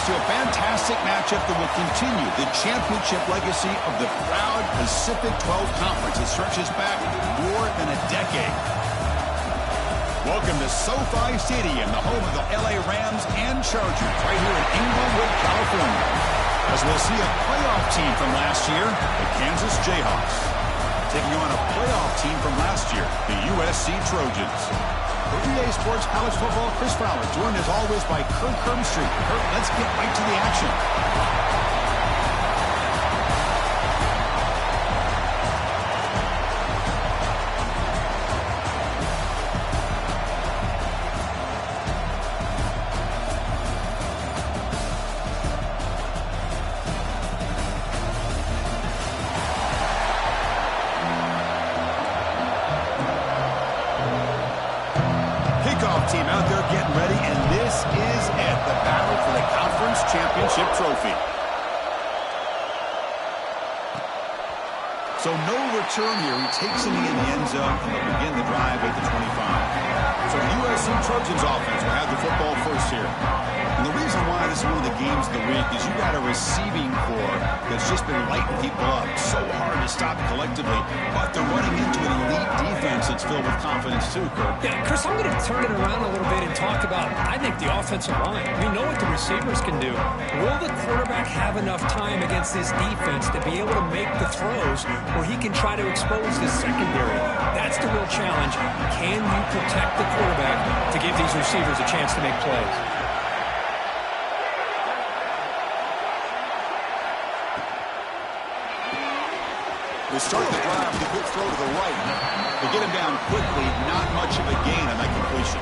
to a fantastic matchup that will continue the championship legacy of the proud Pacific 12 Conference. It stretches back more than a decade. Welcome to SoFi Stadium, the home of the LA Rams and Chargers, right here in Inglewood, California. As we'll see a playoff team from last year, the Kansas Jayhawks, taking on a playoff team from last year, the USC Trojans. For EA Sports College Football, Chris Fowler, joined as always by Kirk Herbstreit. Kirk, let's get right to the action. Team out there getting ready, and this is it, the battle for the conference championship trophy. So no return here. He takes it in the end zone, and they'll begin the drive at the 25. So the USC Trojans offense will have the football first here. And the reason why this is one of the games of the week is you got a receiving core that's just been lighting people up. So hard to stop collectively, but they're running into an elite defense that's filled with confidence too, Kirk. Yeah, Chris, I'm going to turn it around a little bit and talk about, I think, the offensive line. We know what the receivers can do. Will the quarterback have enough time against this defense to be able to make the throws where he can try to expose this secondary? That's the real challenge. Can you protect the quarterback to give these receivers a chance to make plays? They start the drive with a good throw to the right. They get him down quickly, not much of a gain on that completion.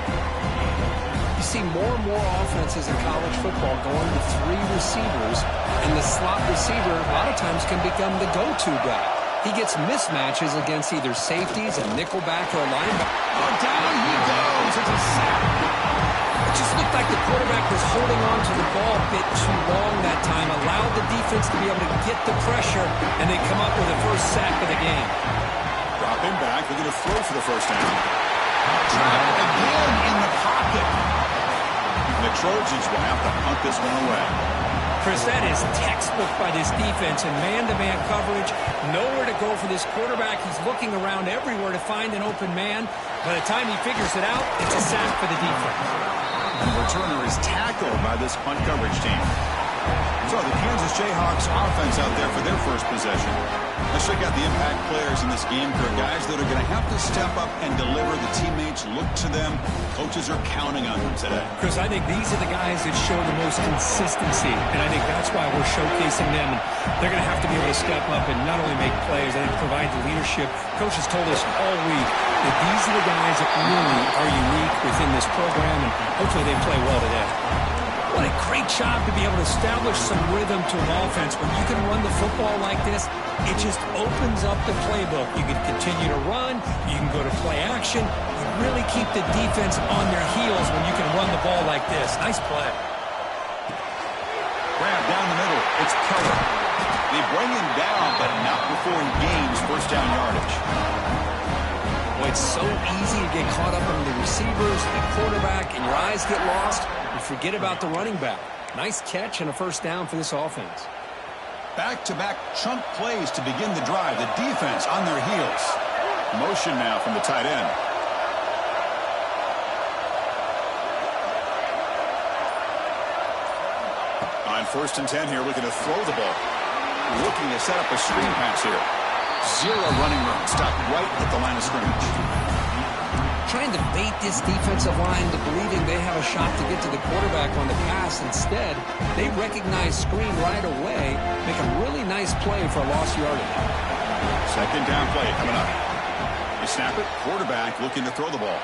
You see more and more offenses in college football going to three receivers, and the slot receiver a lot of times can become the go-to guy. He gets mismatches against either safeties, a nickelback, or a linebacker. Oh, down he goes. It's a sack. It just looked like the quarterback was holding on to the ball a bit too long that time, allowed the defense to be able to get the pressure, and they come up with the first sack of the game. Drop him back. They're going to throw for the first down. Trapped again in the pocket. The Trojans will have to punt this one away. Chris, that is textbook by this defense in man-to-man coverage. Nowhere to go for this quarterback. He's looking around everywhere to find an open man. By the time he figures it out, it's a sack for the defense. And the returner is tackled by this punt coverage team. So the Kansas Jayhawks offense out there for their first possession. Let's check out the impact players in this game. There are guys that are going to have to step up and deliver. The teammates look to them. Coaches are counting on them today. Chris, I think these are the guys that show the most consistency, and I think that's why we're showcasing them. And they're going to have to be able to step up and not only make plays, I think provide the leadership. Coach has told us all week that these are the guys that really are unique within this program, and hopefully they play well today. What a great job to be able to establish some rhythm to an offense. When you can run the football like this, it just opens up the playbook. You can continue to run. You can go to play action. You really keep the defense on their heels when you can run the ball like this. Nice play. Grab down the middle. It's Keller. They bring him down, but not before he gains first down yardage. Well, it's so easy to get caught up in the receivers, the quarterback, and your eyes get lost. You forget about the running back. Nice catch and a first down for this offense. Back-to-back chunk plays to begin the drive. The defense on their heels. Motion now from the tight end. On 1st and 10 here, looking to throw the ball. Looking to set up a screen pass here. Zero running room. Stopped right at the line of scrimmage. Trying to bait this defensive line to believing they have a shot to get to the quarterback on the pass. Instead, they recognize screen right away, make a really nice play for a lost yardage. Second down play coming up. They snap it. Quarterback looking to throw the ball.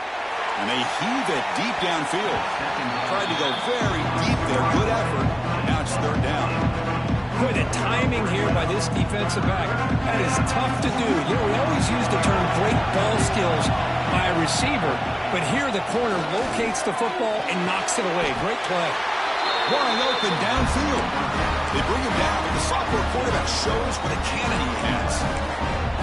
And they heave it deep downfield. Tried to go very deep there. Good effort. Now it's third down. Boy, the timing here by this defensive back, that is tough to do. You know, we always use the term great ball skills by a receiver, but here the corner locates the football and knocks it away. Great play. Wide open downfield. They bring him down, but the sophomore quarterback shows what a cannon he has.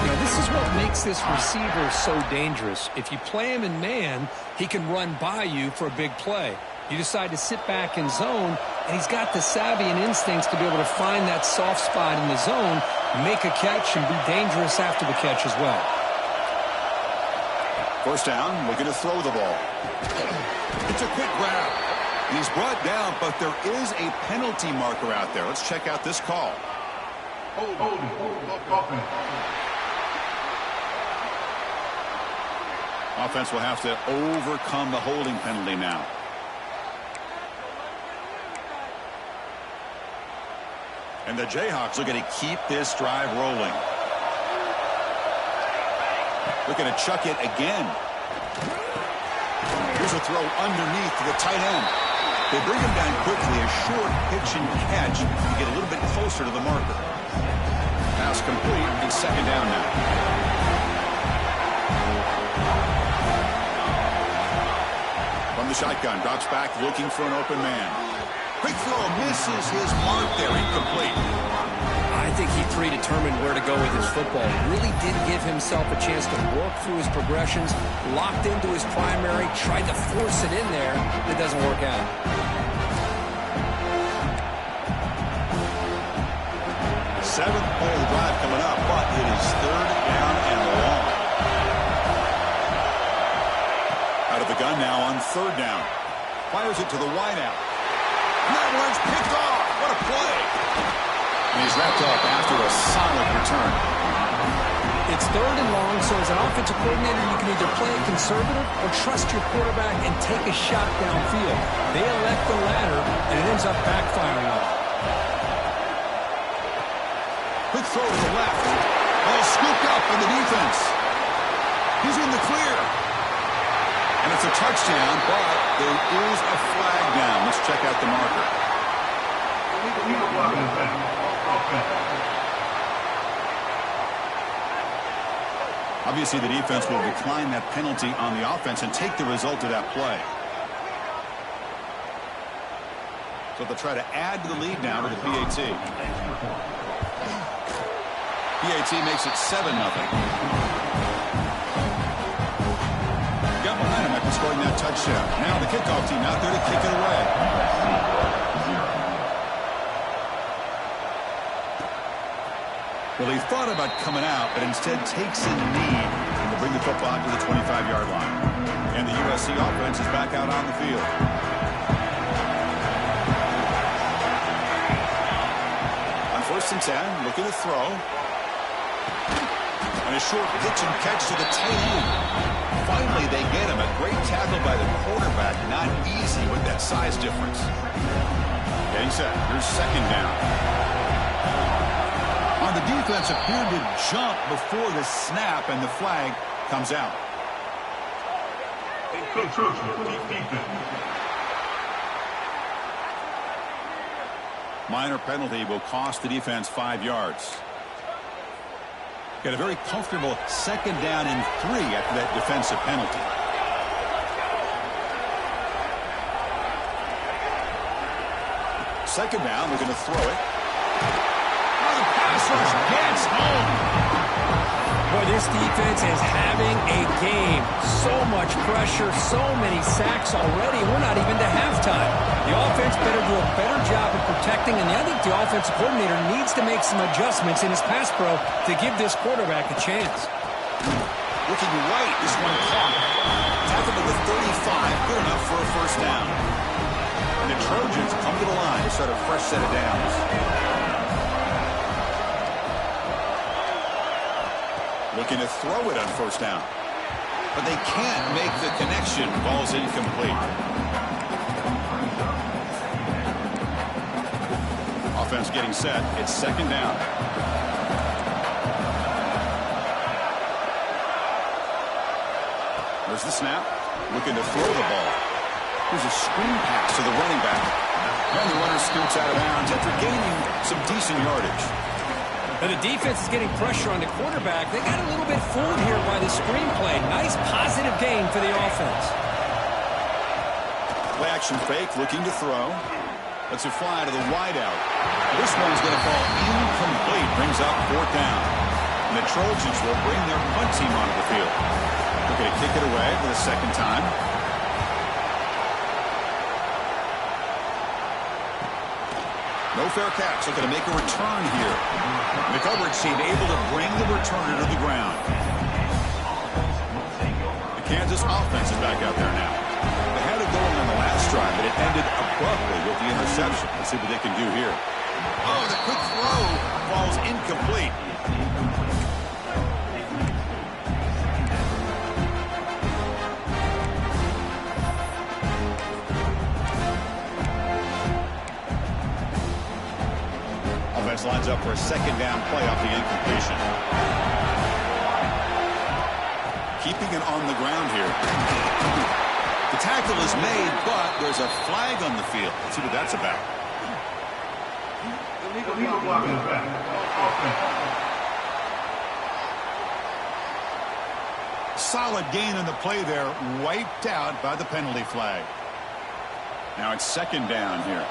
You know, this is what makes this receiver so dangerous. If you play him in man, he can run by you for a big play. You decide to sit back in zone, and he's got the savvy and instincts to be able to find that soft spot in the zone, make a catch, and be dangerous after the catch as well. First down, looking to throw the ball. It's a quick grab. He's brought down, but there is a penalty marker out there. Let's check out this call. Offense will have to overcome the holding penalty now. And the Jayhawks are going to keep this drive rolling. Looking to chuck it again. Here's a throw underneath to the tight end. They bring him down quickly. A short pitch and catch to get a little bit closer to the marker. Pass complete and second down now. From the shotgun, drops back looking for an open man. Quick throw, misses his mark there, incomplete. I think he predetermined where to go with his football. Really did give himself a chance to work through his progressions, locked into his primary, tried to force it in there. It doesn't work out. Seventh play of the drive coming up, but it is third down and long. Out of the gun now on third down. Fires it to the wideout. That one's picked off. What a play. And he's wrapped up after a solid return. It's third and long, so as an offensive coordinator, you can either play it conservative or trust your quarterback and take a shot downfield. They elect the latter, and it ends up backfiring on them. Quick throw to the left. Ball scooped up by the defense. He's in the clear. And it's a touchdown, but there is a flag down. Let's check out the marker. Obviously, the defense will decline that penalty on the offense and take the result of that play. So they'll try to add to the lead now to the PAT. PAT makes it 7-0. Got momentum after scoring that touchdown. Now the kickoff team out there to kick it away. Well, he thought about coming out, but instead takes a knee to bring the football to the 25-yard line. And the USC offense is back out on the field. On 1st and 10, looking to throw. And a short pitch and catch to the tight end. Finally, they get him. A great tackle by the quarterback. Not easy with that size difference. Getting set. Here's second down. On the defense appeared to jump before the snap, and the flag comes out. Minor penalty will cost the defense 5 yards. Got a very comfortable second down and 3 after that defensive penalty. Second down, we're going to throw it. Oh, the pass rush gets home. Boy, this defense is having a game. So much pressure, so many sacks already. We're not even to halftime. The offense better do a better job of protecting, and I think the offensive coordinator needs to make some adjustments in his pass pro to give this quarterback a chance. Looking right, this one caught. Tackled to the 35, good enough for a first down. And the Trojans come to the line to start a fresh set of downs. Looking to throw it on first down. But they can't make the connection. Ball's incomplete. Offense getting set. It's second down. There's the snap. Looking to throw the ball. Here's a screen pass to the running back. And the runner scoots out of bounds after gaining some decent yardage. Now the defense is getting pressure on the quarterback. They got a little bit fooled here by the screenplay. Nice positive gain for the offense. Play action fake, looking to throw. Lets it fly to the wideout. This one's going to fall incomplete. Brings up fourth down. And the Trojans will bring their punt team onto the field. They're going to kick it away for the second time. No fair catch. Looking to make a return here. The coverage team able to bring the returner to the ground. The Kansas offense is back out there now. They had it going on the last drive, but it ended abruptly with the interception. Let's see what they can do here. Oh, the quick throw falls incomplete. Offense lines up for a second down play off the incompletion. Keeping it on the ground here. The tackle is made, but there's a flag on the field. Let's see what that's about. Solid gain on the play there, wiped out by the penalty flag. Now it's second down here.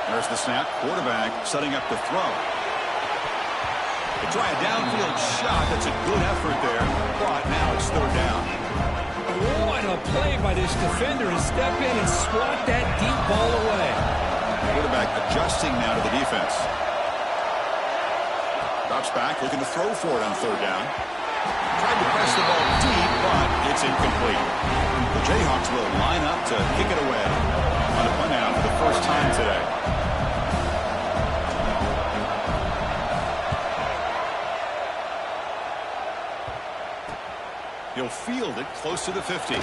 There's the snap. Quarterback setting up the throw. They try a downfield shot. That's a good effort there, but now it's third down. What a play by this defender to step in and swat that deep ball away. Quarterback adjusting now to the defense. Drops back, looking to throw for it on third down. Tried to press the ball deep, but it's incomplete. The Jayhawks will line up to kick it away on a punt out for the first time today. He'll field it close to the 50. And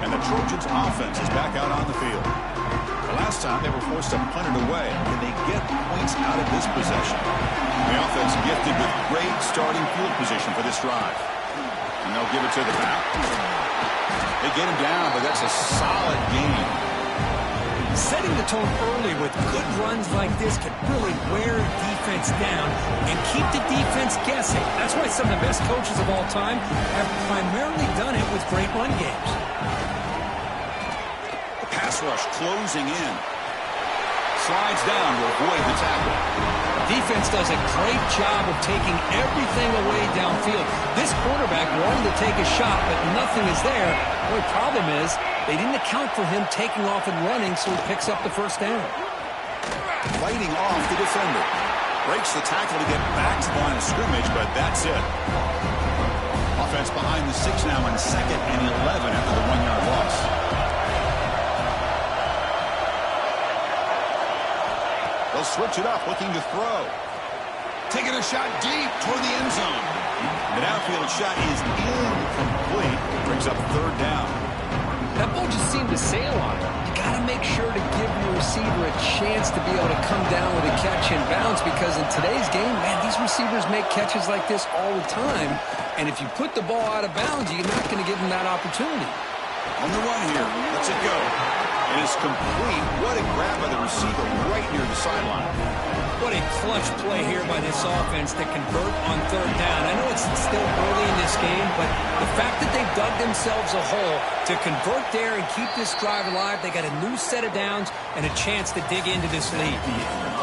the Trojans' offense is back out on the field. The last time they were forced to punt it away. Can they get points out of this possession? The offense gifted with great starting field position for this drive. And they'll give it to the back. They get him down, but that's a solid game. Setting the tone early with good runs like this can really wear defense down and keep the defense guessing. That's why some of the best coaches of all time have primarily done it with great run games. The pass rush closing in. Slides down to avoid the tackle. Defense does a great job of taking everything away downfield. This quarterback wanted to take a shot, but nothing is there. The only problem is they didn't account for him taking off and running, so he picks up the first down. Fighting off the defender. Breaks the tackle to get back to the line of scrimmage, but that's it. Offense behind the 6 now on 2nd and 11 after the 1-yard loss. They'll switch it up, looking to throw. Taking a shot deep toward the end zone. The downfield shot is incomplete. Brings up third down. That ball just seemed to sail on him. You got to make sure to give your receiver a chance to be able to come down with a catch and bounce, because in today's game, man, these receivers make catches like this all the time. And if you put the ball out of bounds, you're not going to give them that opportunity. On the run here. Lets it go. It is complete. What a grab by the receiver right near the sideline. What a clutch play here by this offense to convert on third down. I know it's still early in this game, but the fact that they've dug themselves a hole to convert there and keep this drive alive, they got a new set of downs and a chance to dig into this lead.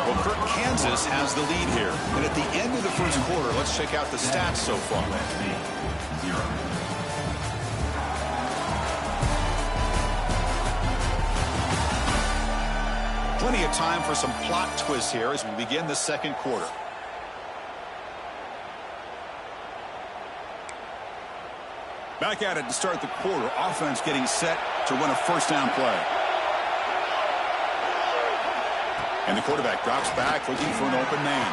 Well, Kansas has the lead here. And at the end of the first quarter, let's check out the stats so far. Plenty of time for some plot twists here as we begin the second quarter. Back at it to start the quarter. Offense getting set to run a first down play. And the quarterback drops back looking for an open man.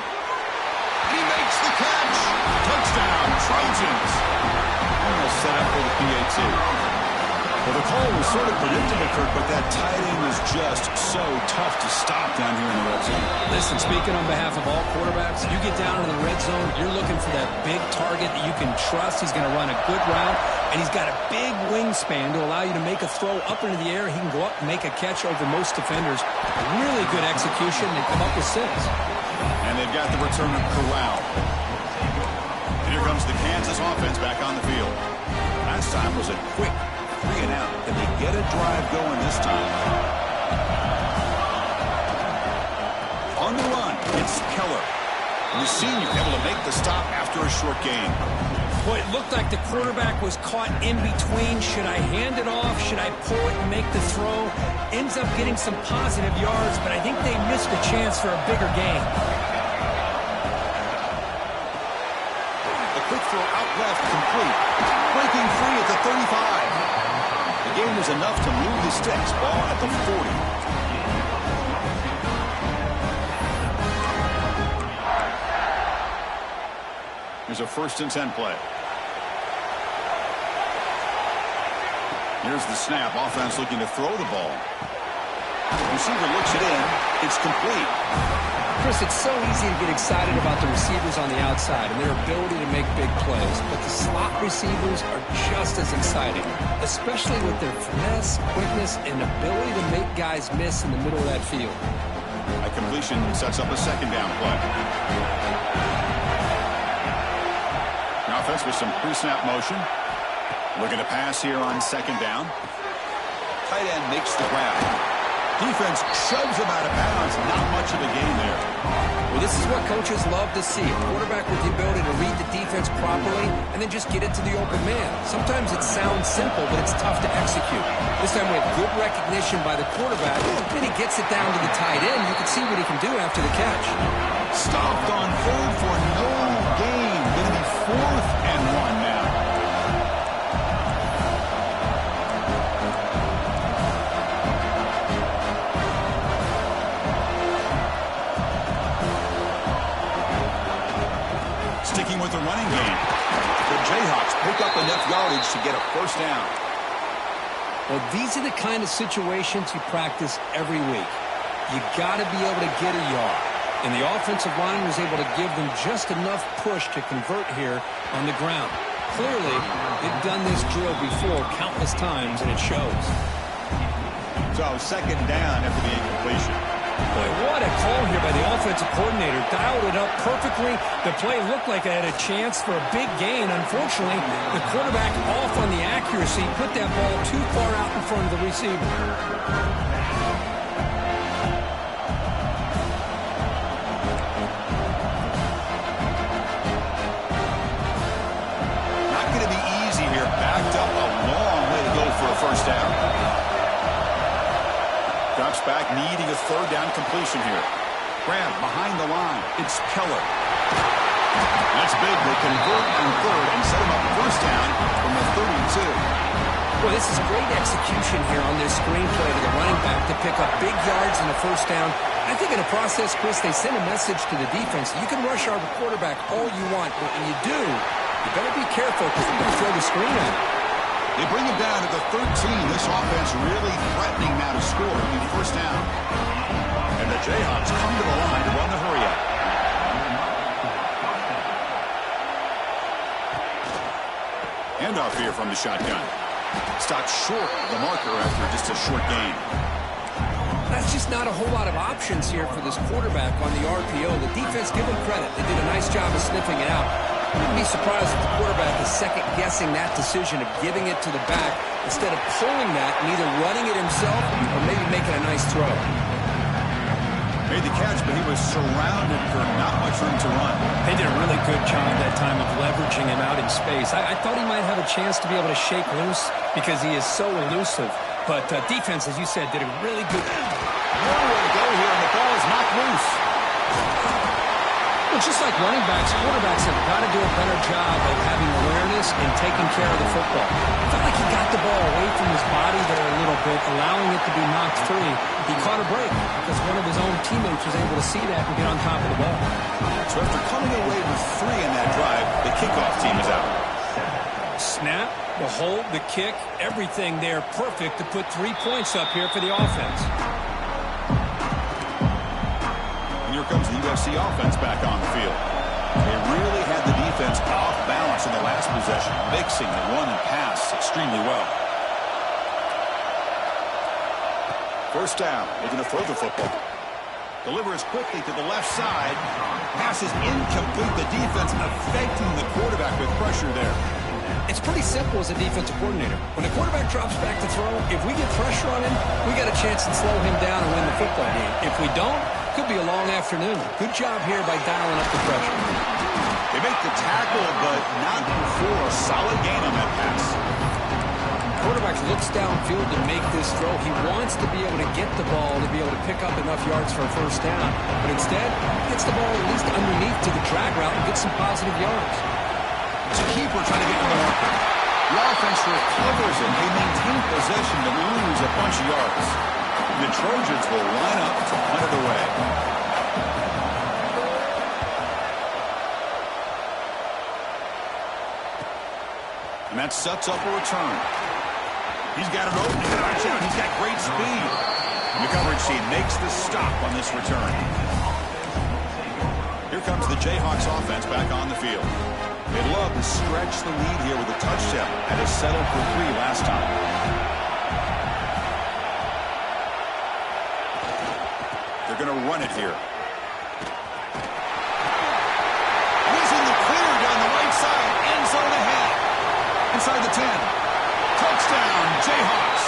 He makes the catch. Touchdown, Trojans. Almost set up for the PAT. Well, the call was sort of predictable, Kirk, but that tight end was just so tough to stop down here in the red zone. Listen, speaking on behalf of all quarterbacks, you get down in the red zone, you're looking for that big target that you can trust. He's going to run a good route, and he's got a big wingspan to allow you to make a throw up into the air. He can go up and make a catch over most defenders. Really good execution. They come up with 6. And they've got the return of Corral. And here comes the Kansas offense back on the field. Last time was a quick 3 and out. Can they get a drive going this time? On the run, it's Keller. The senior able to make the stop after a short gain. Well, it looked like the quarterback was caught in between. Should I hand it off? Should I pull it and make the throw? Ends up getting some positive yards, but I think they missed a chance for a bigger gain. A quick throw out left, complete. Breaking free at the 35. The gain was enough to move the sticks. Ball at the 40. Here's a 1st and 10 play. Here's the snap. Offense looking to throw the ball. Receiver looks it in. It's complete. Chris, it's so easy to get excited about the receivers on the outside and their ability to make big plays, but the slot receivers are just as exciting, especially with their finesse, quickness, and ability to make guys miss in the middle of that field. A completion sets up a 2nd down play. Now offense with some pre-snap motion. Looking to pass here on 2nd down. Tight end makes the grab. Defense shoves him out of bounds. Not much of a gain there. Well, this is what coaches love to see. A quarterback with the ability to read the defense properly and then just get it to the open man. Sometimes it sounds simple, but it's tough to execute. This time we have good recognition by the quarterback. Then he gets it down to the tight end. You can see what he can do after the catch. Stopped on 3rd for no gain. Going to be 4th and 1 now. Sticking with the running game. The Jayhawks pick up enough yardage to get a 1st down. Well, these are the kind of situations you practice every week. You got to be able to get a yard. And the offensive line was able to give them just enough push to convert here on the ground. Clearly, they've done this drill before countless times, and it shows. So 2nd down after the incompletion. Boy, what a call here by the offensive coordinator. Dialed it up perfectly. The play looked like it had a chance for a big gain. Unfortunately, the quarterback off on the accuracy, put that ball too far out in front of the receiver. Not going to be easy here. Backed up a long way to go for a 1st down. Drops back, needing a 3rd down completion here. Grab behind the line. It's Keller. That's big. They convert on 3rd and set him up 1st down from the 32. Well, this is great execution here on this screenplay to the running back to pick up big yards in a 1st down. I think in the process, Chris, they send a message to the defense. You can rush our quarterback all you want, but when you do, you better be careful because they're going to throw the screen at him. They bring him down to the 13. This offense really threatening now to score. It'll be 1st down. And the Jayhawks come to the line to run the hurry-up. Handoff here from the shotgun. Stopped short of the marker after just a short gain. That's just not a whole lot of options here for this quarterback on the RPO. The defense, give them credit. They did a nice job of sniffing it out. I wouldn't be surprised if the quarterback is second-guessing that decision of giving it to the back instead of pulling that and either running it himself or maybe making a nice throw. Made the catch, but he was surrounded for not much room to run. They did a really good job that time of leveraging him out in space. I thought he might have a chance to be able to shake loose because he is so elusive. But defense, as you said, did a really good job. Nowhere to go here, and the ball is knocked loose. Well, just like running backs, quarterbacks have got to do a better job of having awareness and taking care of the football. It felt like he got the ball away from his body there a little bit, allowing it to be knocked free. He caught a break because one of his own teammates was able to see that and get on top of the ball. So after coming away with 3 in that drive, the kickoff team is out. Snap, the hold, the kick, everything there perfect to put 3 points up here for the offense. Here comes the USC offense back on the field. They really had the defense off balance in the last possession, mixing the run and pass extremely well. 1st down, looking to throw the football. Delivers quickly to the left side. Pass is incomplete. The defense affecting the quarterback with pressure there. It's pretty simple as a defensive coordinator. When the quarterback drops back to throw, if we get pressure on him, we got a chance to slow him down and win the football game. If we don't, could be a long afternoon. Good job here by dialing up the pressure. They make the tackle, but not before a solid gain on that pass. Quarterback looks downfield to make this throw. He wants to be able to get the ball to be able to pick up enough yards for a first down. But instead, he gets the ball at least underneath to the drag route and gets some positive yards. It's a keeper trying to get to the marker. The offense recovers it. They maintain possession but lose a bunch of yards. The Trojans will line up to punt it away. And that sets up a return. He's got it open. He's got great speed. The coverage team makes the stop on this return. Here comes the Jayhawks offense back on the field. They love to stretch the lead here with a touchdown. Had it settled for 3 last time. They're going to run it here. He's in the clear down the right side. End zone ahead. Inside the 10. Touchdown, Jayhawks.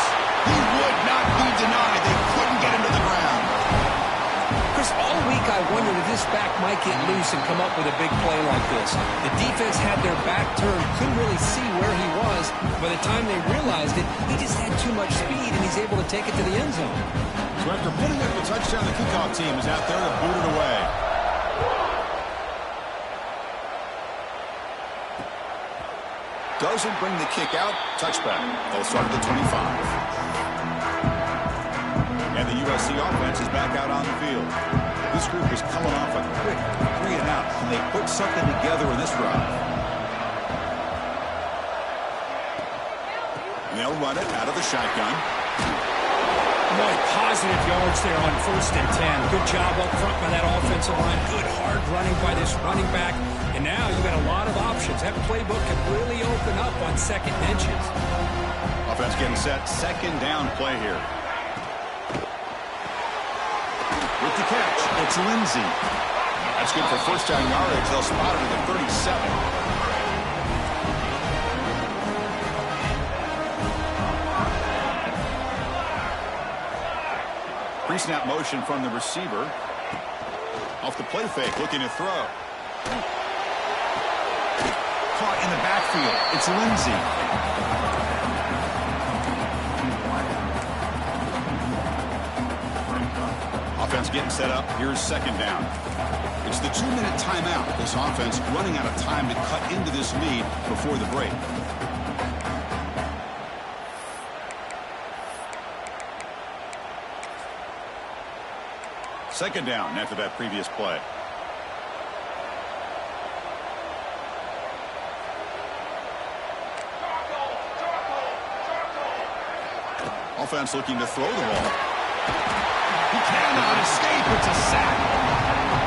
He would not be denied. They couldn't get him to the ground. Chris, all week I wondered if this back might get loose and come up with a big play like this. The defense had their back turned, couldn't really see where he was. By the time they realized it, he just had too much speed, and he's able to take it to the end zone. So after putting up the touchdown, the kickoff team is out there to boot it away. Doesn't bring the kick out. Touchback. They'll start at the 25. And the USC offense is back out on the field. This group is coming off a quick 3 and out, and they put something together in this drive. And they'll run it out of the shotgun. Boy, positive yards there on 1st and 10. Good job up front by that offensive line. Good hard running by this running back. And now you've got a lot of options. That playbook can really open up on 2nd and inches. Offense getting set. 2nd down play here. With the catch, it's Lindsey. That's good for 1st down yardage. They'll spot it at the 37. Pre-snap motion from the receiver. Off the play fake, looking to throw. Caught in the backfield. It's Lindsey. Offense getting set up. Here's 2nd down. It's the 2-minute timeout. This offense running out of time to cut into this lead before the break. Second down after that previous play. Offense looking to throw the ball. He cannot escape. It's a sack.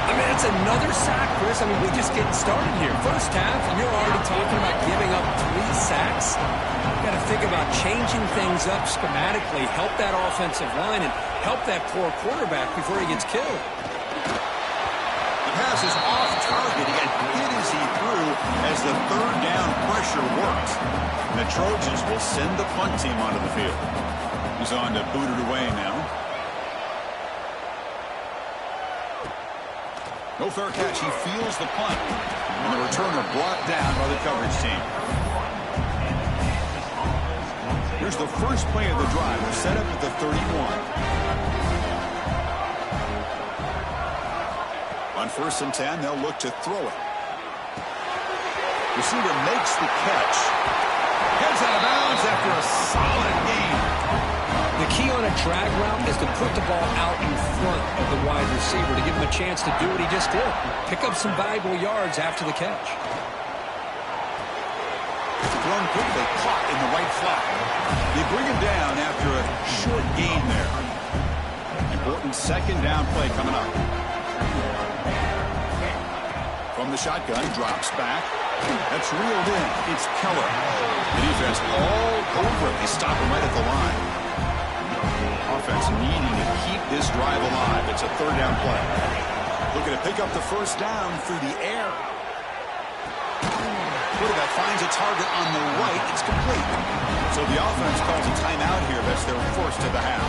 I mean, it's another sack, Chris. I mean, we're just getting started here. First half, and you're already talking about giving up 3 sacks. You've got to think about changing things up schematically, help that offensive line, and help that poor quarterback before he gets killed. The pass is off target. He got hit as he threw as the 3rd down pressure worked. And the Trojans will send the punt team onto the field. He's on to boot it away now. No fair catch. He feels the punt. And the returner brought down by the coverage team. Here's the first play of the drive. They're set up at the 31. On 1st and 10, they'll look to throw it. Receiver makes the catch. Heads out of bounds after a solid gain. The key on a drag route is to put the ball out in front of the wide receiver to give him a chance to do what he just did. Pick up some valuable yards after the catch. Thrown quickly, caught in the right flat. They bring him down after a short gain there. Important 2nd down play coming up. From the shotgun, drops back. That's reeled in. It's Keller. The defense all over it. They stop him right at the line. Offense needing to keep this drive alive. It's a 3rd down play. Looking to pick up the 1st down through the air. quarterback finds a target on the right. It's complete. So the offense calls a timeout here. That's their first of the half.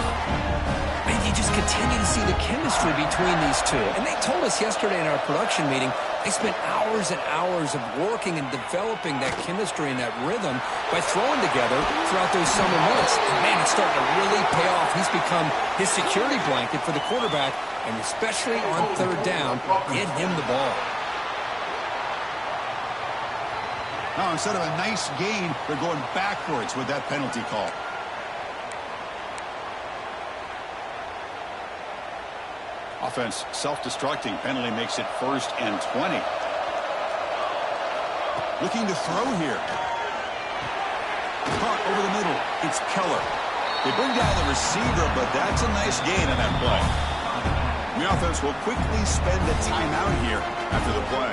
And you just continue to see the chemistry between these two. And they told us yesterday in our production meeting, they spent hours and hours of working and developing that chemistry and that rhythm by throwing together throughout those summer months. And man, it's starting to really pay off. He's become his security blanket for the quarterback, and especially on third down, get him the ball. Now, instead of a nice gain, they're going backwards with that penalty call. Offense self-destructing. Penalty makes it 1st and 20. Looking to throw here. Caught over the middle. It's Keller. They bring down the receiver, but that's a nice gain on that play. The offense will quickly spend a timeout here after the play.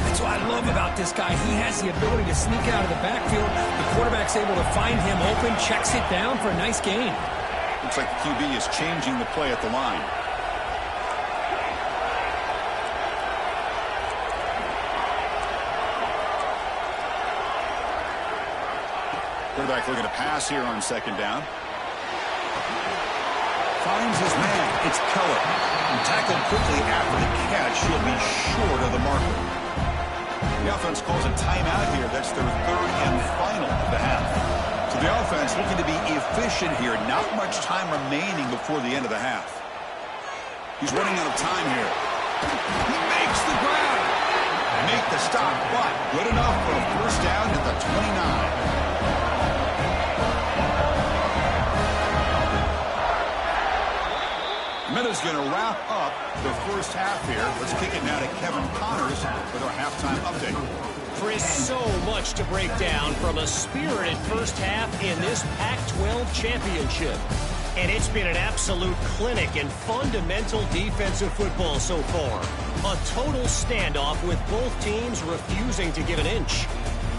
That's what I love about this guy. He has the ability to sneak out of the backfield. The quarterback's able to find him open, checks it down for a nice gain. Looks like the QB is changing the play at the line. Quarterback looking to pass here on 2nd down. Finds his man. It's Keller. And tackled quickly after the catch. He'll be short of the marker. The offense calls a timeout here. That's their 3rd and final of the half. So the offense looking to be efficient here. Not much time remaining before the end of the half. He's running out of time here. He makes the grab. Make the stop, but good enough for a 1st down at the 29. Minute's going to wrap up the 1st half here. Let's kick it now to Kevin Connors with our halftime update. Chris, so much to break down from a spirited 1st half in this Pac-12 championship. And it's been an absolute clinic in fundamental defensive football so far. A total standoff with both teams refusing to give an inch.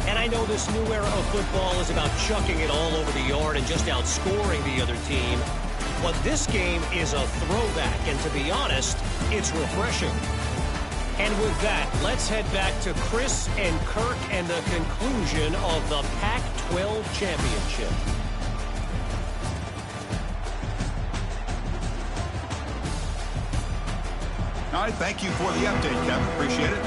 And I know this new era of football is about chucking it all over the yard and just outscoring the other team. But this game is a throwback, and to be honest, it's refreshing. And with that, let's head back to Chris and Kirk and the conclusion of the Pac-12 championship. All right, thank you for the update, Kevin. Appreciate it.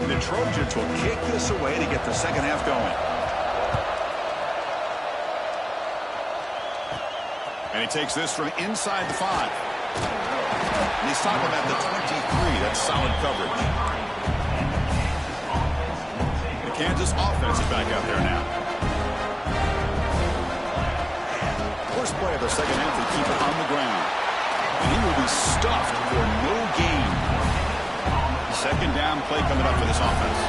The Trojans will kick this away to get the 2nd half going. And he takes this from inside the 5. And he's talking about the 23. That's solid coverage. The Kansas offense is back out there now. First play of the 2nd half, they keep it on the ground. And he will be stuffed for no gain. 2nd down play coming up for this offense.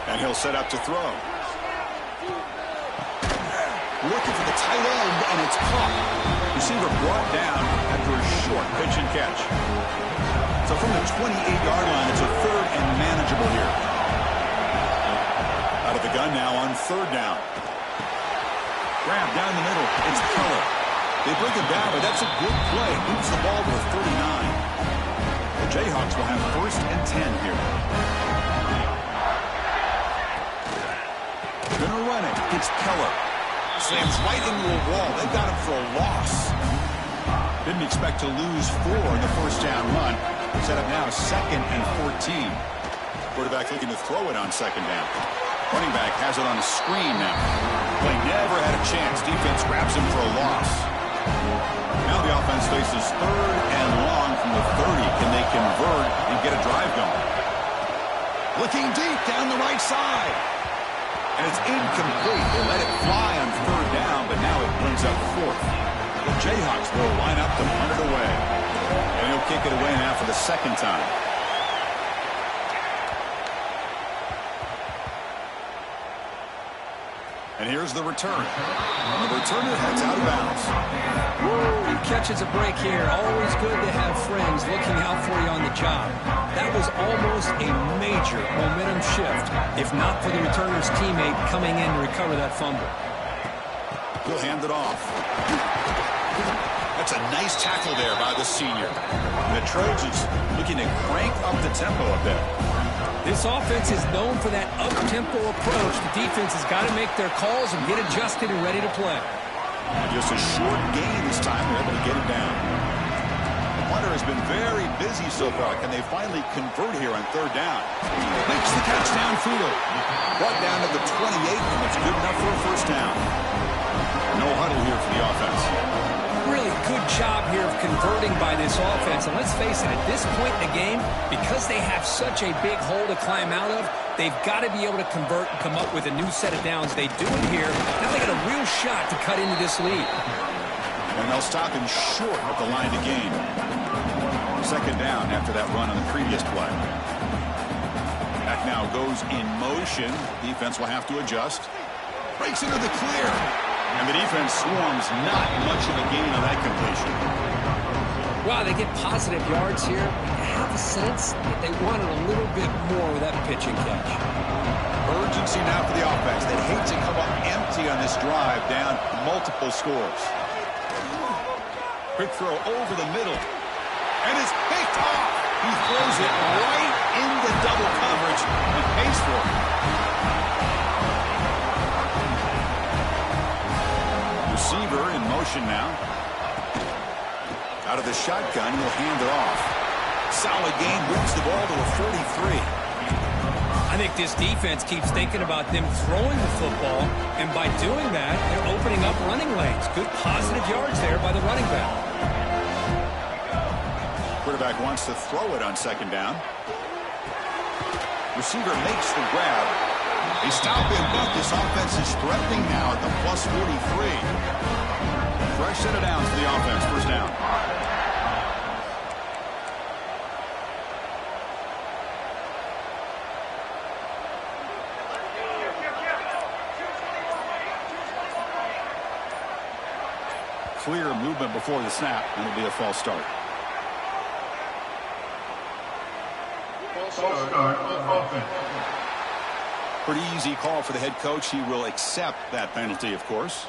And he'll set up to throw. Looking for the tight end, and it's caught. Receiver brought down after a short pitch and catch. So from the 28-yard line, it's a 3rd and manageable here. Out of the gun now on 3rd down. Grab down the middle. It's Keller. They bring him down, but that's a good play. Moves the ball to the 39. The Jayhawks will have 1st and 10 here. Gonna run it. It's Keller. Slams right into a wall. They got him for a loss. Didn't expect to lose 4 in the 1st down run. Set up now 2nd and 14. Quarterback looking to throw it on 2nd down. Running back has it on a screen now. Play never had a chance. Defense grabs him for a loss. Now the offense faces 3rd and long from the 30. Can they convert and get a drive going? Looking deep down the right side. And it's incomplete. They let it fly on 3rd down, but now it brings up 4th. The Jayhawks will line up to punt it away. And he'll kick it away now for the 2nd time. And here's the return. And the returner heads out of bounds. Woo, he catches a break here. Always good to have friends looking out for you on the job. That was almost a major momentum shift, if not for the returner's teammate coming in to recover that fumble. He'll hand it off. That's a nice tackle there by the senior. And the Trojans looking to crank up the tempo a bit. This offense is known for that up-tempo approach. The defense has got to make their calls and get adjusted and ready to play. And just a short gain this time. They're able to get it down. The punter has been very busy so far. Can they finally convert here on third down? Makes the catch downfield. Brought down to the 28, and it's good enough for a first down. No huddle here for the offense. Really good job here of converting by this offense. And let's face it, at this point in the game, because they have such a big hole to climb out of, they've got to be able to convert and come up with a new set of downs. They do it here. Now they got a real shot to cut into this lead. And they'll stop him short of the line to gain. Second down after that run on the previous play. Back now goes in motion. Defense will have to adjust. Breaks into the clear. And the defense swarms, not much of a gain on that completion. Wow, they get positive yards here. I have a sense that they wanted a little bit more with that pitch and catch. Urgency now for the offense. They'd hate to come up empty on this drive, down multiple scores. Quick throw over the middle. And it's picked off. He throws it right into double coverage and pays for it. Receiver in motion now. Out of the shotgun, he'll hand it off. Solid gain, moves the ball to a 43. I think this defense keeps thinking about them throwing the football, and by doing that, they're opening up running lanes. Good positive yards there by the running back. Quarterback wants to throw it on second down. Receiver makes the grab. They stop him, but this offense is threatening now at the plus 43. Fresh set of downs for the offense. First down. Clear movement before the snap, and it'll be a false start. False start on offense. Pretty easy call for the head coach. He will accept that penalty, of course.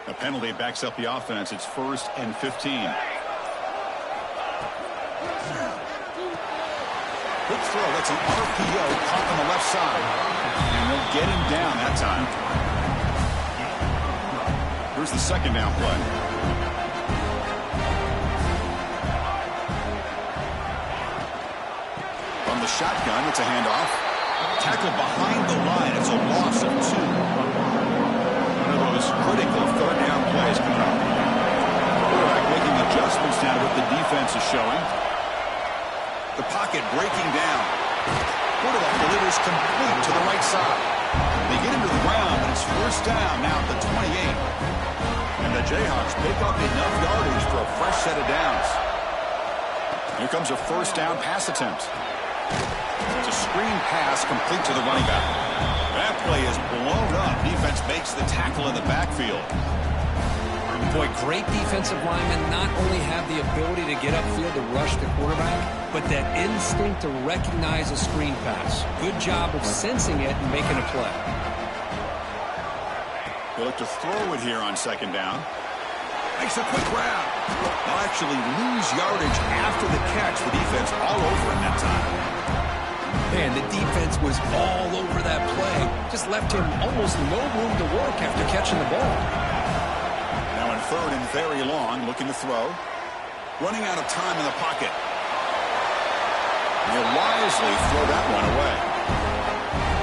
A penalty backs up the offense. It's 1st and 15. Quick throw. That's an RPO caught on the left side. And they'll get him down that time. Here's the second down play. From the shotgun, it's a handoff. Tackle behind the line. It's a loss of 2. One of those critical third down plays coming up. Quarterback making adjustments now to what the defense is showing. The pocket breaking down. Quarterback delivers complete to the right side. They get him to the ground, but it's first down now at the 28. And the Jayhawks pick up enough yardage for a fresh set of downs. Here comes a first down pass attempt. It's a screen pass complete to the running back. That play is blown up. Defense makes the tackle in the backfield. Boy, great defensive linemen not only have the ability to get upfield to rush the quarterback, but that instinct to recognize a screen pass. Good job of sensing it and making a play. They look to throw it here on second down. Makes a quick grab. They'll actually lose yardage after the catch. The defense all over him that time. Man, the defense was all over that play. Just left him almost no room to work after catching the ball. Now in 3rd and very long, looking to throw. Running out of time in the pocket. They'll wisely throw that one away.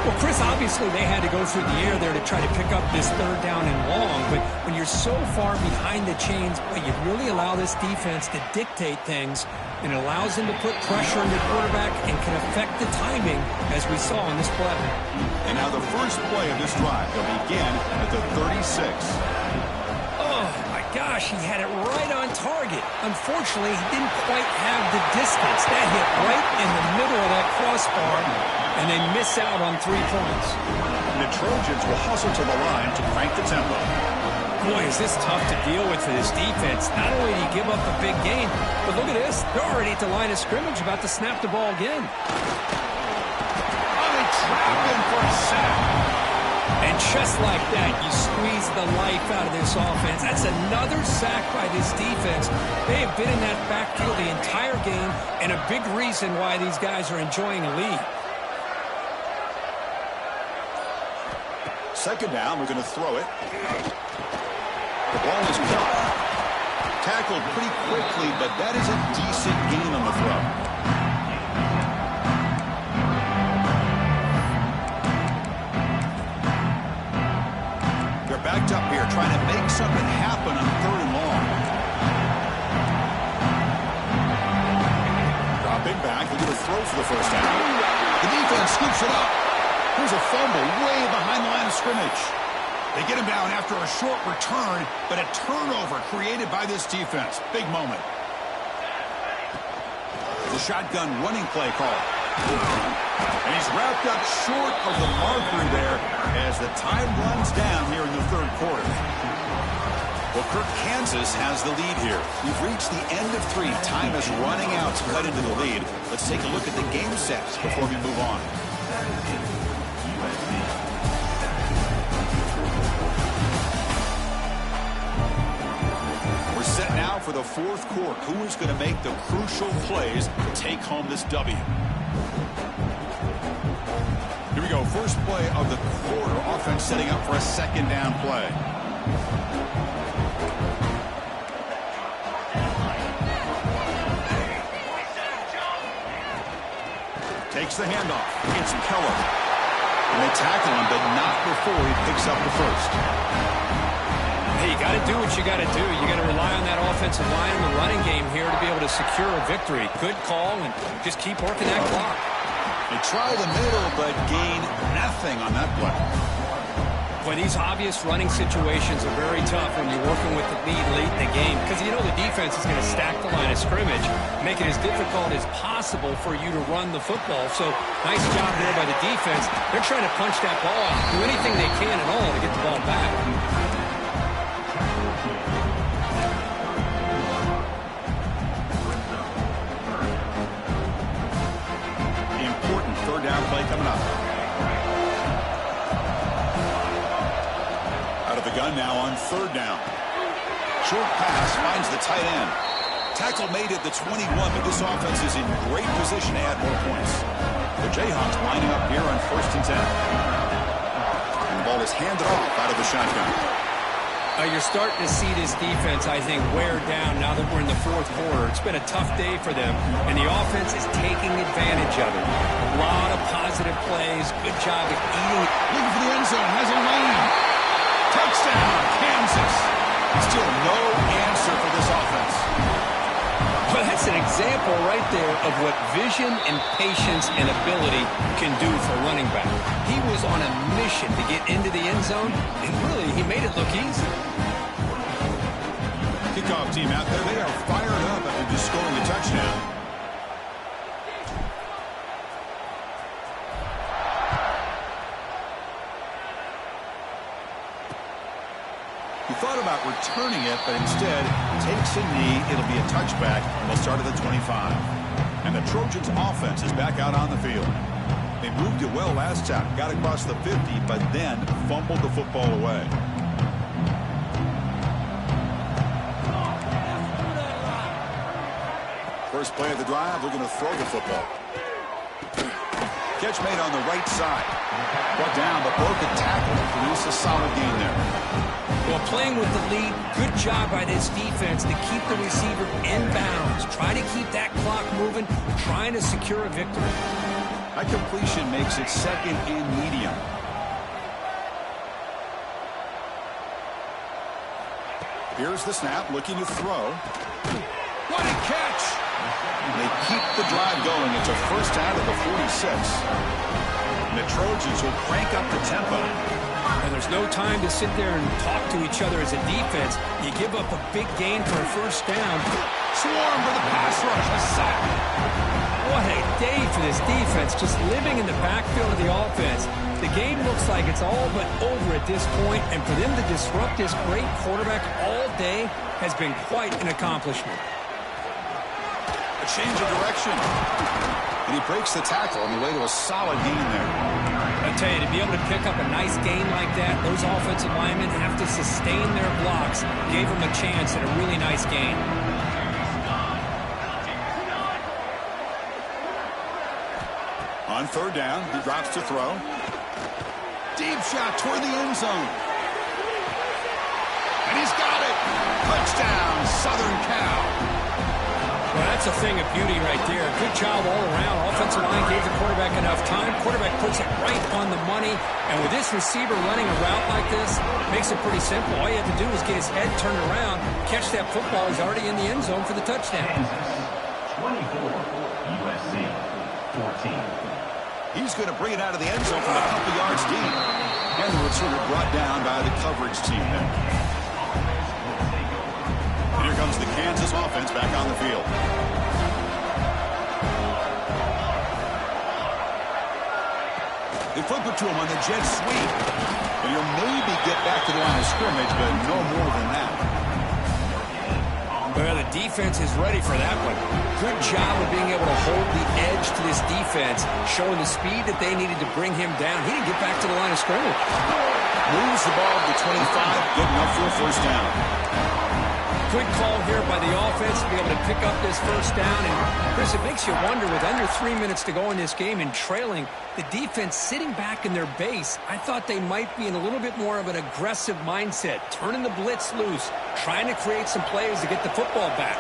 Well, Chris, obviously they had to go through the air there to try to pick up this 3rd down and long, but when you're so far behind the chains, boy, you really allow this defense to dictate things, and it allows them to put pressure on the quarterback and can affect the timing, as we saw in this play. And now the first play of this drive, they'll begin at the 36. Oh, my gosh, he had it right on target. Unfortunately, he didn't quite have the distance. That hit right in the middle of that crossbar, and they miss out on 3 points. And the Trojans will hustle to the line to crank the tempo. Boy, is this tough to deal with for this defense. Not only do you give up a big gain, but look at this. They're already at the line of scrimmage, about to snap the ball again. Oh, they trap him for a sack. And just like that, you squeeze the life out of this offense. That's another sack by this defense. They have been in that backfield the entire game, and a big reason why these guys are enjoying a lead. Second down, we're going to throw it. The ball is caught. Tackled pretty quickly, but that is a decent gain on the throw. They're backed up here, trying to make something happen on 3rd and long. Dropping back, they're going to throw for the first down. The defense scoops it up. Here's a fumble way behind the line of scrimmage. They get him down after a short return, but a turnover created by this defense. Big moment. The shotgun running play call. And he's wrapped up short of the marker there as the time runs down here in the 3rd quarter. Well, Kirk, Kansas has the lead here. We've reached the end of 3. Time is running out to cut into the lead. Let's take a look at the game sets before we move on. We're set now for the 4th quarter. Who is going to make the crucial plays to take home this W? Here we go. First play of the quarter. Offense setting up for a 2nd down play. Takes the handoff. It's Keller. And they tackle him, but not before he picks up the first. Hey, you got to do what you got to do. You got to rely on that offensive line and the running game here to be able to secure a victory. Good call, and just keep working that clock. They try the middle, but gain nothing on that play. Boy, these obvious running situations are very tough when you're working with the lead late in the game, because you know the defense is going to stack the line of scrimmage, make it as difficult as possible for you to run the football. So nice job there by the defense. They're trying to punch that ball out, do anything they can at all to get the ball back. The important 3rd down play coming up. The gun now on 3rd down. Short pass finds the tight end. Tackle made at the 21, but this offense is in great position to add more points. The Jayhawks lining up here on 1st and 10. And the ball is handed off out of the shotgun. You're starting to see this defense, I think, wear down now that we're in the 4th quarter. It's been a tough day for them, and the offense is taking advantage of it. A lot of positive plays. Good job of eating it. Looking for the end zone. Has a lane. Touchdown, Kansas. Still no answer for this offense. Well, that's an example right there of what vision and patience and ability can do for a running back. He was on a mission to get into the end zone, and really, he made it look easy. Kickoff team out there, they are fired up after just scoring a touchdown. He thought about returning it, but instead takes a knee. It'll be a touchback. They'll start at the 25. And the Trojans' offense is back out on the field. They moved it well last time. Got across the 50, but then fumbled the football away. First play of the drive, they're going to throw the football. Catch made on the right side. Brought down, but broken tackle to produce a solid gain there. Well, playing with the lead, good job by this defense to keep the receiver in bounds. Try to keep that clock moving, trying to secure a victory. That completion makes it 2nd and medium. Here's the snap, looking to throw. What a catch! They keep the drive going. It's a first out of the 46. And the Trojans will crank up the tempo. And there's no time to sit there and talk to each other as a defense. You give up a big gain for a first down. Swarm for the pass rush. A sack. What a day for this defense, just living in the backfield of the offense. The game looks like it's all but over at this point, and for them to disrupt this great quarterback all day has been quite an accomplishment. A change of direction. And he breaks the tackle on the way to a solid gain there. I tell you, to be able to pick up a nice gain like that, those offensive linemen have to sustain their blocks. Gave them a chance at a really nice gain. On third down, he drops to throw. Deep shot toward the end zone. And he's got it. Touchdown, Southern Cal. Well, that's a thing of beauty right there. Good job all around. Offensive line gave the quarterback enough time. Quarterback puts it right on the money. And with this receiver running a route like this, makes it pretty simple. All you have to do is get his head turned around, catch that football. He's already in the end zone for the touchdown. 24, USC, 14. He's going to bring it out of the end zone from a couple yards deep. And the returner brought down by the coverage team there. And here comes the Kansas offense back on the field. They flip it to him on the jet sweep. And he'll maybe get back to the line of scrimmage, but no more than that. Well, the defense is ready for that one. Good job of being able to hold the edge to this defense, showing the speed that they needed to bring him down. He didn't get back to the line of scrimmage. Moves the ball to the 25, good enough for a first down. Good call here by the offense to be able to pick up this first down. And, Chris, it makes you wonder, with under 3 minutes to go in this game and trailing, the defense sitting back in their base, I thought they might be in a little bit more of an aggressive mindset, turning the blitz loose, trying to create some plays to get the football back.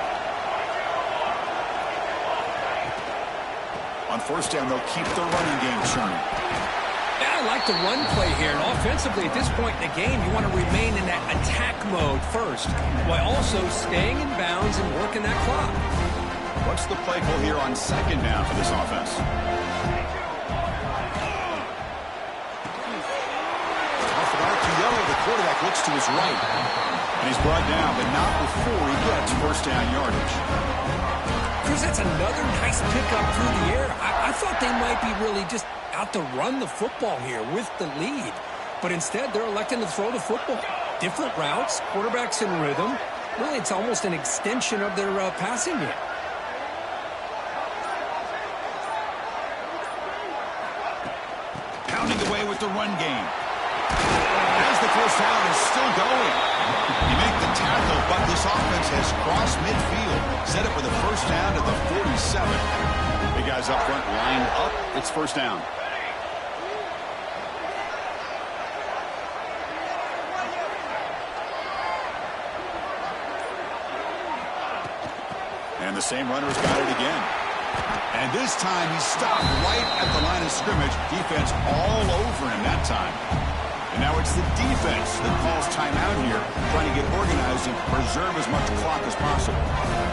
On first down, they'll keep the running game churning. Yeah, I like the run play here. And offensively, at this point in the game, you want to remain in that attack mode first, while also staying in bounds and working that clock. What's the play call here on second down for this offense? Off the arc to yellow, the quarterback looks to his right. And he's brought down, but not before he gets first down yardage. Chris, that's another nice pickup through the air. I thought they might be really just out to run the football here with the lead. But instead, they're electing to throw the football. Different routes, quarterbacks in rhythm. Really, it's almost an extension of their passing game. Pounding away with the run game. As the first down is still going. You make the tackle, but this offense has crossed midfield. Set up for the first down at the 47. Big guys up front lined up. It's first down. And the same runner's got it again. And this time he stopped right at the line of scrimmage. Defense all over him that time. And now it's the defense that calls timeout here, trying to get organized and preserve as much clock as possible.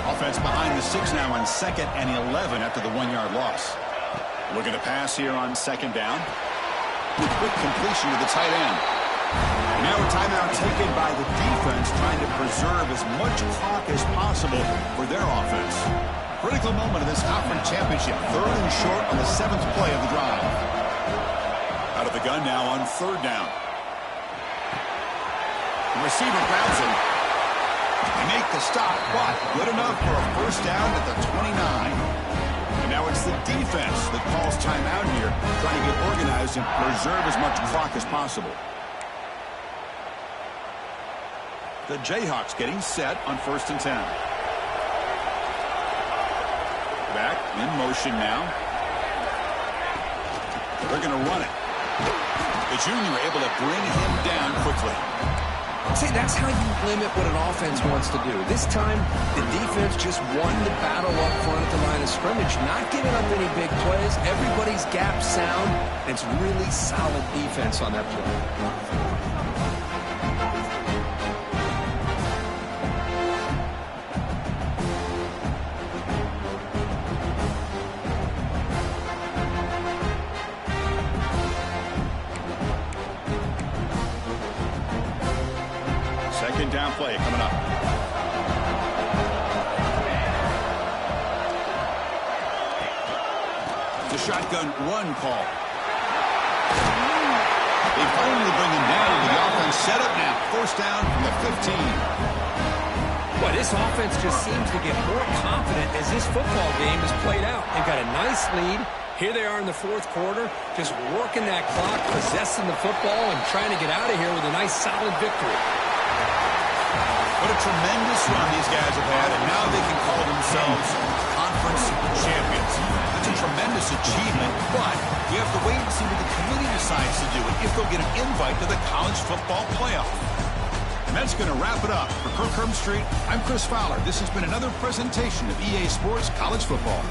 Offense behind the 6 now on 2nd and 11 after the 1-yard loss. Looking to pass here on second down. Quick completion to the tight end. And now a timeout taken by the defense, trying to preserve as much clock as possible for their offense. Critical moment of this conference championship. 3rd and short on the 7th play of the drive. Out of the gun now on 3rd down. The receiver grabs him. They make the stop, but good enough for a first down at the 29. And now it's the defense that calls timeout here, trying to get organized and preserve as much clock as possible. The Jayhawks getting set on 1st and 10. Back in motion now. They're going to run it. The junior able to bring him down quickly. See, that's how you limit what an offense wants to do. This time, the defense just won the battle up front at the line of scrimmage, not giving up any big plays. Everybody's gap sound. It's really solid defense on that play. Second down play coming up. It's a shotgun run call. set up now. First down from the 15. Well, this offense just seems to get more confident as this football game is played out. They've got a nice lead. Here they are in the fourth quarter, just working that clock, possessing the football, and trying to get out of here with a nice, solid victory. What a tremendous run these guys have had, and now they can call themselves conference champions. That's a tremendous achievement, but you have to wait and see what the committee decides to do, and if they'll get an invite to the college football playoff. And that's going to wrap it up. For Kirk Street, I'm Chris Fowler. This has been another presentation of EA Sports College Football.